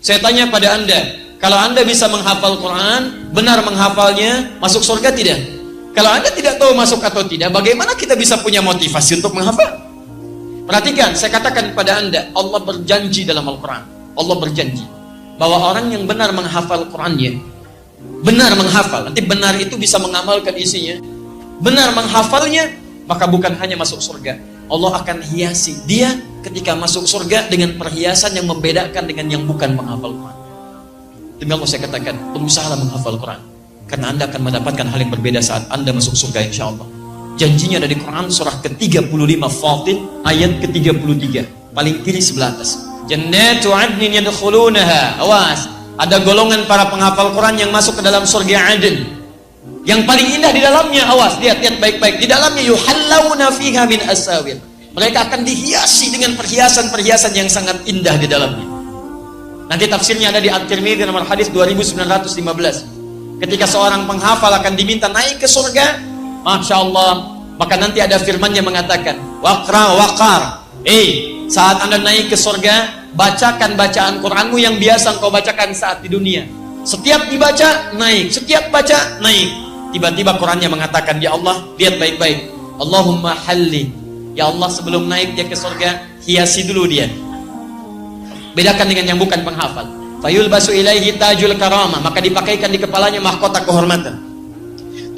Saya tanya pada Anda, kalau Anda bisa menghafal Quran, benar menghafalnya, masuk surga tidak? Kalau Anda tidak tahu masuk atau tidak, bagaimana kita bisa punya motivasi untuk menghafal? Perhatikan, saya katakan pada Anda, Allah berjanji dalam Al-Quran. Allah berjanji bahwa orang yang benar menghafal Qurannya, benar menghafal, nanti benar itu bisa mengamalkan isinya, benar menghafalnya, maka bukan hanya masuk surga, Allah akan hiasi dia ketika masuk surga dengan perhiasan yang membedakan dengan yang bukan menghafal Quran. Demi Allah saya katakan, berusahalah menghafal Quran, karena Anda akan mendapatkan hal yang berbeda saat Anda masuk surga insya Allah. Janjinya ada di Quran surah ke-35 Fatir ayat ke-33, paling kiri sebelah atas. Jannatu adnin yadkhulunaha. Awas, ada golongan para penghafal Quran yang masuk ke dalam surga Aden. Yang paling indah di dalamnya, awas, lihat baik-baik. Di dalamnya yuhallawna fiha min asawir. Mereka akan dihiasi dengan perhiasan-perhiasan yang sangat indah di dalamnya. Nanti tafsirnya ada di At-Tirmidzi nomor hadis 2915. Ketika seorang penghafal akan diminta naik ke surga, Masya Allah, maka nanti ada firman-Nya mengatakan, waqra waqar. Saat Anda naik ke surga, bacakan bacaan Quranmu yang biasa engkau bacakan saat di dunia. Setiap dibaca, naik. Setiap baca, naik. Tiba-tiba Qurannya mengatakan, ya Allah, lihat baik-baik. Allahumma halli. Ya Allah, sebelum naik dia ke surga, hiasi dulu dia. Bedakan dengan yang bukan penghafal. Fayulbasu ilaihi tajul karamah. Maka dipakaikan di kepalanya mahkota kehormatan.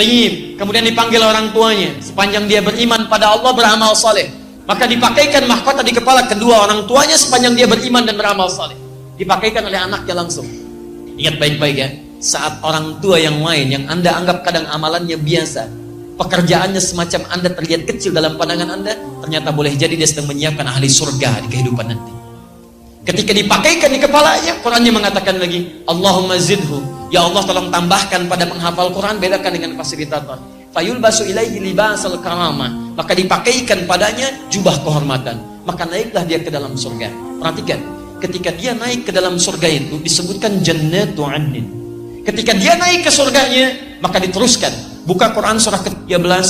Tayyib. Kemudian dipanggil orang tuanya. Sepanjang dia beriman pada Allah, beramal saleh, maka dipakaikan mahkota di kepala kedua orang tuanya sepanjang dia beriman dan beramal saleh. Dipakaikan oleh anaknya langsung. Ingat baik-baik ya, saat orang tua yang lain yang Anda anggap kadang amalannya biasa, pekerjaannya semacam Anda terlihat kecil dalam pandangan Anda, ternyata boleh jadi dia sedang menyiapkan ahli surga di kehidupan nanti. Ketika dipakaikan di kepalanya, Qurannya mengatakan lagi, Allahumma zidhu. Ya Allah, tolong tambahkan pada penghafal Quran, bedakan dengan fasilitator. Fayulbasu ilaihi libasal karamah. Maka dipakaikan padanya jubah kehormatan. Maka naiklah dia ke dalam surga. Perhatikan, ketika dia naik ke dalam surga itu disebutkan jannatu adnin. Ketika dia naik ke surganya, maka diteruskan. Buka Quran surah ke-13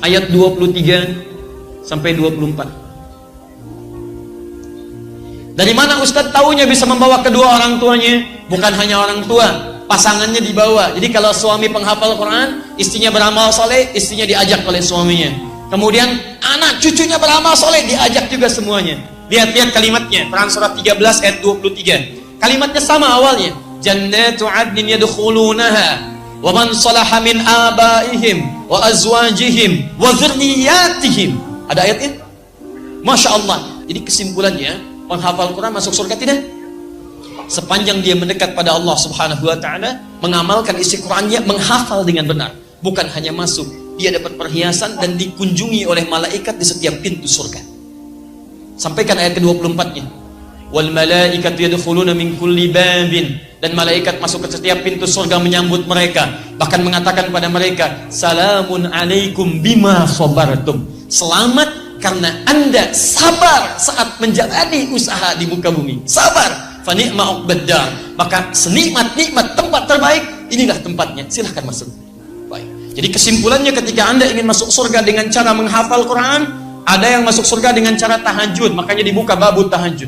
ayat 23 sampai 24. Dari mana Ustadz taunya bisa membawa kedua orang tuanya? Bukan hanya orang tua, pasangannya dibawa. Jadi kalau suami penghafal Quran, istrinya beramal soleh, istrinya diajak oleh suaminya. Kemudian anak cucunya beramal soleh, diajak juga semuanya. Lihat-lihat kalimatnya, Quran surah 13 ayat 23. Kalimatnya sama awalnya. Jannatu adnin yadkhulunaha wa man salaha min abaihim wa azwajihim wa dzurriyyatihim. Ada ayatnya? Masya Allah. Jadi kesimpulannya, penghafal Quran masuk surga tidak? Sepanjang dia mendekat pada Allah Subhanahu wa Ta'ala, mengamalkan isi Qurannya, menghafal dengan benar. Bukan hanya masuk, dia dapat perhiasan dan dikunjungi oleh malaikat di setiap pintu surga. Sampaikan ayat ke-24-nya. Wal malaikatu yadkhuluna min kulli babin. Dan malaikat masuk ke setiap pintu surga menyambut mereka, bahkan mengatakan pada mereka, salamun alaikum bima sabartum. Selamat karena Anda sabar saat menjalani usaha di muka bumi. Sabar. Fa ni'ma uqbaddar. Maka senikmat-nikmat tempat terbaik, inilah tempatnya. Silahkan masuk. Baik. Jadi kesimpulannya, ketika Anda ingin masuk surga dengan cara menghafal Quran, ada yang masuk surga dengan cara tahajud, makanya dibuka babu tahajud.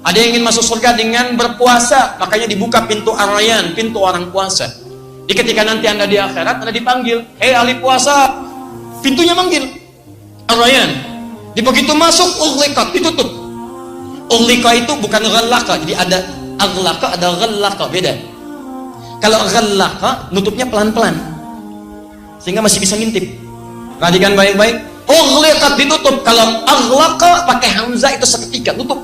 Ada yang ingin masuk surga dengan berpuasa, makanya dibuka pintu ar-rayyan, pintu orang puasa. Jadi ketika nanti Anda di akhirat, Anda dipanggil, hei ahli puasa, pintunya manggil ar-rayyan. Di begitu masuk, ughliqat, ditutup. Ughliqa itu bukan ghallaqa, jadi ada aghlaqa, ada ghallaqa, beda. Kalau ghallaqa, nutupnya pelan-pelan, sehingga masih bisa ngintip. Perhatikan baik-baik. Ughliqat, ditutup. Kalau aghlaqa pakai hamzah itu seketika, tutup.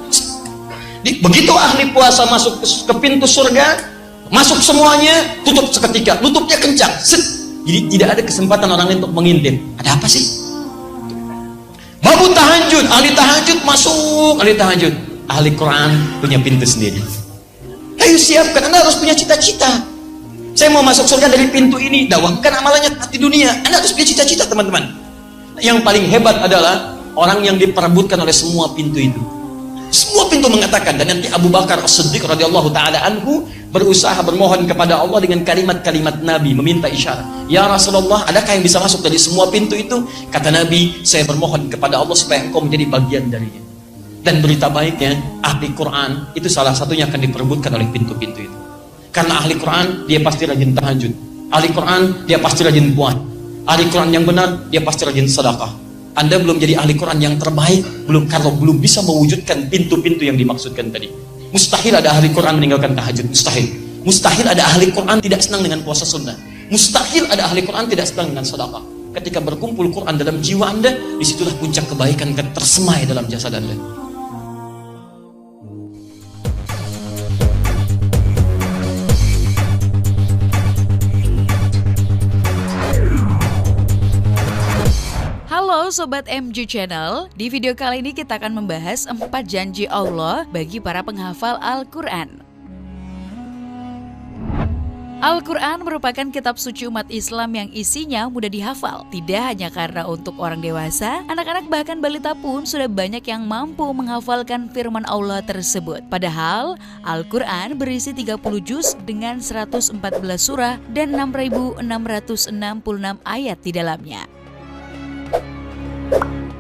Begitu ahli puasa masuk ke pintu surga, masuk semuanya, tutup seketika, tutupnya kencang. Jadi tidak ada kesempatan orang lain untuk mengintip. Ada apa sih? Babu tahajud, ahli tahajud masuk, ahli tahajud. Ahli Quran punya pintu sendiri. Ayo siapkan, Anda harus punya cita-cita. Saya mau masuk surga dari pintu ini, dawamkan amalannya di dunia. Anda harus punya cita-cita, teman-teman. Yang paling hebat adalah orang yang diperebutkan oleh semua pintu itu. Semua pintu mengatakan, dan nanti Abu Bakar As-Siddiq radhiyallahu taala anhu berusaha bermohon kepada Allah dengan kalimat-kalimat Nabi, meminta isyarat. Ya Rasulullah, adakah yang bisa masuk dari semua pintu itu? Kata Nabi, saya bermohon kepada Allah supaya engkau menjadi bagian darinya. Dan berita baiknya, ahli Quran itu salah satunya akan diperebutkan oleh pintu-pintu itu. Karena ahli Quran, dia pasti rajin tahajud. Ahli Quran, dia pasti rajin puasa. Ahli Quran yang benar, dia pasti rajin sedekah. Anda belum jadi ahli Quran yang terbaik, kalau belum bisa mewujudkan pintu-pintu yang dimaksudkan tadi. Mustahil ada ahli Quran meninggalkan tahajud, mustahil. Mustahil ada ahli Quran tidak senang dengan puasa sunnah. Mustahil ada ahli Quran tidak senang dengan sedekah. Ketika berkumpul Quran dalam jiwa Anda, disitulah puncak kebaikan tersemai dalam jasad Anda. Halo Sobat MG Channel, di video kali ini kita akan membahas 4 janji Allah bagi para penghafal Al-Quran. Al-Quran merupakan kitab suci umat Islam yang isinya mudah dihafal. Tidak hanya karena untuk orang dewasa, anak-anak bahkan balita pun sudah banyak yang mampu menghafalkan firman Allah tersebut. Padahal, Al-Quran berisi 30 juz dengan 114 surah dan 6.666 ayat di dalamnya.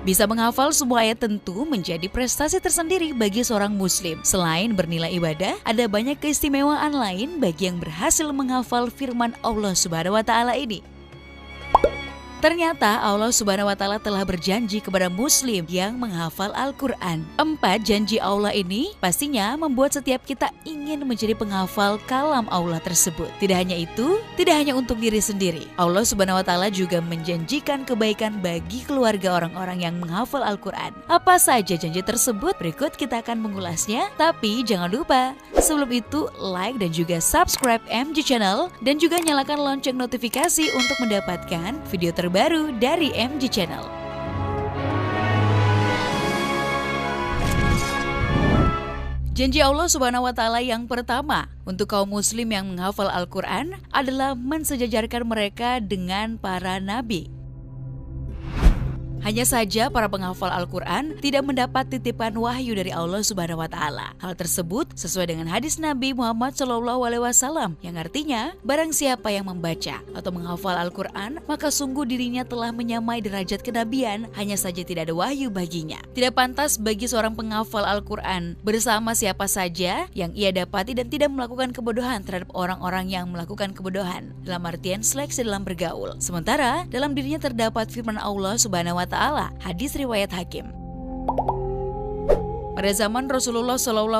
Bisa menghafal semua ayat tentu menjadi prestasi tersendiri bagi seorang muslim. Selain bernilai ibadah, ada banyak keistimewaan lain bagi yang berhasil menghafal firman Allah Subhanahu wa Ta'ala ini. Ternyata Allah Subhanahu wa Ta'ala telah berjanji kepada muslim yang menghafal Al-Quran. 4 janji Allah ini pastinya membuat setiap kita ingin menjadi penghafal kalam Allah tersebut. Tidak hanya itu, tidak hanya untuk diri sendiri. Allah Subhanahu wa Ta'ala juga menjanjikan kebaikan bagi keluarga orang-orang yang menghafal Al-Quran. Apa saja janji tersebut? Berikut kita akan mengulasnya. Tapi jangan lupa, sebelum itu like dan juga subscribe MG Channel dan juga nyalakan lonceng notifikasi untuk mendapatkan video terbaru dari MG Channel. Janji Allah Subhanahu wa Ta'ala yang pertama untuk kaum muslim yang menghafal Al-Quran adalah mensejajarkan mereka dengan para nabi. Hanya saja para penghafal Al-Quran tidak mendapat titipan wahyu dari Allah Subhanahu wa Ta'ala. Hal tersebut sesuai dengan hadis Nabi Muhammad SAW yang artinya barang siapa yang membaca atau menghafal Al-Quran maka sungguh dirinya telah menyamai derajat kenabian, hanya saja tidak ada wahyu baginya. Tidak pantas bagi seorang penghafal Al-Quran bersama siapa saja yang ia dapati dan tidak melakukan kebodohan terhadap orang-orang yang melakukan kebodohan, dalam artian seleksi dalam bergaul. Sementara dalam dirinya terdapat firman Allah Subhanahu wa Ta'ala. Hadis riwayat Hakim. Pada zaman Rasulullah SAW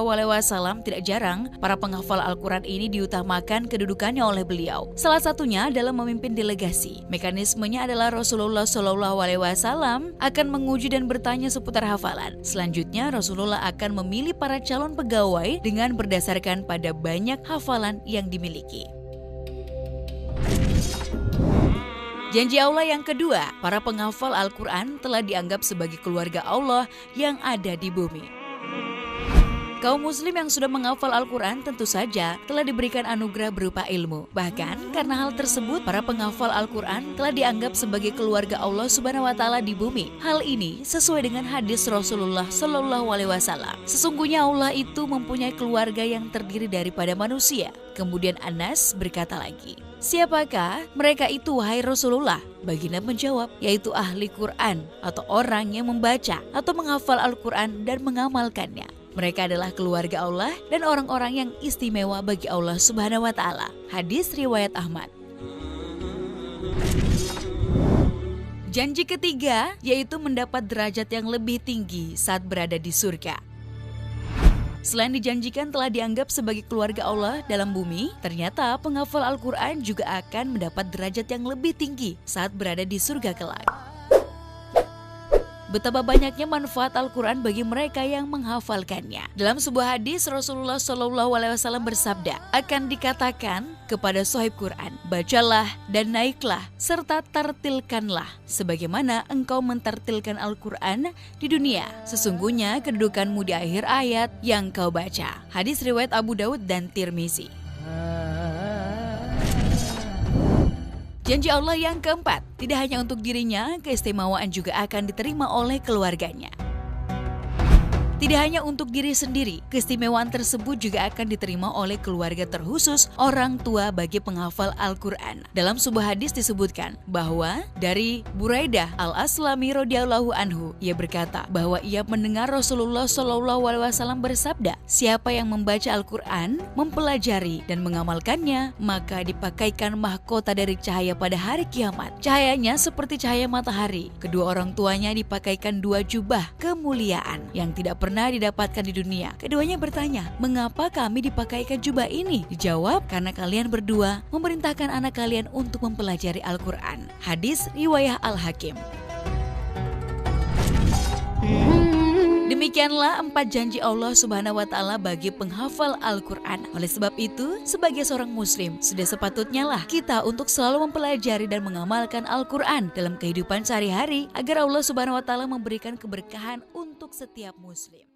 tidak jarang para penghafal Al-Quran ini diutamakan kedudukannya oleh beliau. Salah satunya dalam memimpin delegasi. Mekanismenya adalah Rasulullah SAW akan menguji dan bertanya seputar hafalan. Selanjutnya Rasulullah akan memilih para calon pegawai dengan berdasarkan pada banyak hafalan yang dimiliki. Janji Allah yang kedua, para penghafal Al-Quran telah dianggap sebagai keluarga Allah yang ada di bumi. Kaum muslim yang sudah menghafal Al-Quran tentu saja telah diberikan anugerah berupa ilmu. Bahkan karena hal tersebut, para penghafal Al-Quran telah dianggap sebagai keluarga Allah Subhanahu wa Ta'ala di bumi. Hal ini sesuai dengan hadis Rasulullah SAW. Sesungguhnya Allah itu mempunyai keluarga yang terdiri daripada manusia. Kemudian Anas berkata lagi, "Siapakah mereka itu, wahai Rasulullah?" Baginda menjawab, yaitu ahli Quran atau orang yang membaca atau menghafal Al-Quran dan mengamalkannya. Mereka adalah keluarga Allah dan orang-orang yang istimewa bagi Allah Subhanahu wa Ta'ala. Hadis riwayat Ahmad. Janji ketiga yaitu mendapat derajat yang lebih tinggi saat berada di surga. Selain dijanjikan telah dianggap sebagai keluarga Allah dalam bumi, ternyata penghafal Al-Quran juga akan mendapat derajat yang lebih tinggi saat berada di surga kelak. Betapa banyaknya manfaat Al-Quran bagi mereka yang menghafalkannya. Dalam sebuah hadis Rasulullah SAW bersabda, akan dikatakan kepada sahib Quran, bacalah dan naiklah serta tartilkanlah sebagaimana engkau mentartilkan Al-Quran di dunia. Sesungguhnya kedudukanmu di akhir ayat yang kau baca. Hadis riwayat Abu Daud dan Tirmizi. Janji Allah yang keempat, tidak hanya untuk dirinya, keistimewaan juga akan diterima oleh keluarganya. Tidak hanya untuk diri sendiri, keistimewaan tersebut juga akan diterima oleh keluarga terkhusus orang tua bagi penghafal Al-Quran. Dalam sebuah hadis disebutkan bahwa dari Buraidah Al-Aslami radhiyallahu anhu, ia berkata bahwa ia mendengar Rasulullah SAW bersabda, siapa yang membaca Al-Quran, mempelajari dan mengamalkannya, maka dipakaikan mahkota dari cahaya pada hari kiamat. Cahayanya seperti cahaya matahari. Kedua orang tuanya dipakaikan 2 jubah kemuliaan yang tidak pernah didapatkan di dunia. Keduanya bertanya, mengapa kami dipakaikan jubah ini? Dijawab, karena kalian berdua memerintahkan anak kalian untuk mempelajari Al-Quran. Hadis riwayah Al-Hakim. Demikianlah 4 janji Allah Subhanahu wa Ta'ala bagi penghafal Al-Quran. Oleh sebab itu, sebagai seorang Muslim, sudah sepatutnya lah kita untuk selalu mempelajari dan mengamalkan Al-Quran dalam kehidupan sehari-hari agar Allah Subhanahu wa Ta'ala memberikan keberkahan untuk setiap Muslim.